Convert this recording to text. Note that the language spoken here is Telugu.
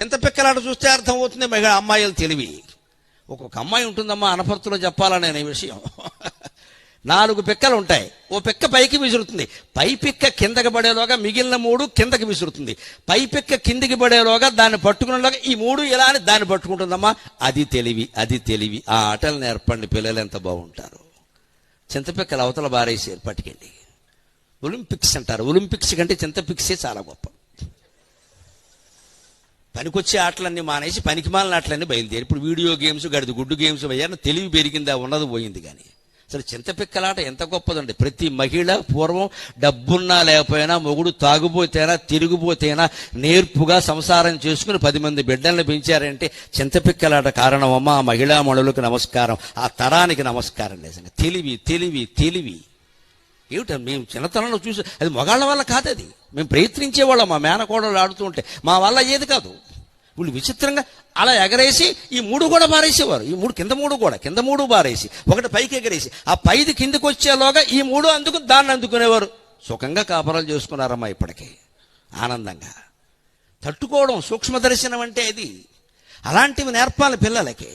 ఎంత పిక్కలాట చూస్తే అర్థమవుతుంది మహిళ అమ్మాయిలు తెలివి. ఒక్కొక్క అమ్మాయి ఉంటుందమ్మా అనపర్తిలో చెప్పాలనే విషయం. 4 పిక్కలు ఉంటాయి. ఓ పిక్క పైకి విసురుతుంది, పై పిక్క కిందకి పడేలోగా మిగిలిన 3 కిందకి విసురుతుంది, పై పిక్క కిందికి పడేలోగా దాన్ని పట్టుకునేలోగా ఈ 3 ఇలా అని దాన్ని పట్టుకుంటుందమ్మా. అది తెలివి, అది తెలివి. ఆ ఆటలు నేర్పండి, పిల్లలు ఎంత బాగుంటారు. చింతపిక్కలు అవతల బారేసారు పట్టుకెళ్ళి. ఒలింపిక్స్ అంటారు. ఒలింపిక్స్ కంటే చింతపిక్సే చాలా గొప్ప. పనికొచ్చే ఆటలన్నీ మానేసి పనికిమాలిన ఆటలన్నీ బయలుదేరి ఇప్పుడు వీడియో గేమ్స్, గడిది గుడ్డు గేమ్స్ అయ్యారు. తెలివి పెరిగిందా? ఉన్నది పోయింది. కానీ అసలు చింతపిక్కలాట ఎంత గొప్పదండి. ప్రతి మహిళ పూర్వం డబ్బున్నా లేకపోయినా, మొగుడు తాగుపోతేనా తిరిగిపోతేనా నేర్పుగా సంసారం చేసుకుని 10 మంది బిడ్డల్ని పెంచారంటే చింతపిక్కలాట కారణమమ్మా. ఆ మహిళామణులకు నమస్కారం, ఆ తరానికి నమస్కారం. నిజంగా తెలివి తెలివి తెలివి ఏమిట. మేము చిన్నతనంలో చూసి అది మగాళ్ళ వల్ల కాదు, అది మేము ప్రయత్నించేవాళ్ళం. మా మేనకోడలు ఆడుతూ ఉంటే మా వల్ల అయ్యేది కాదు. వీళ్ళు విచిత్రంగా అలా ఎగరేసి ఈ 3 కూడా బారేసేవారు. ఈ 3 కింద 3 బారేసి ఒకటి పైకి ఎగరేసి ఆ పైది కిందకు వచ్చేలోగా ఈ 3 అందుకు దాన్ని అందుకునేవారు. సుఖంగా కాపరాలు చేసుకున్నారమ్మా ఇప్పటికే ఆనందంగా. తట్టుకోవడం సూక్ష్మ దర్శనం అంటే అది. అలాంటివి నేర్పాలి పిల్లలకి.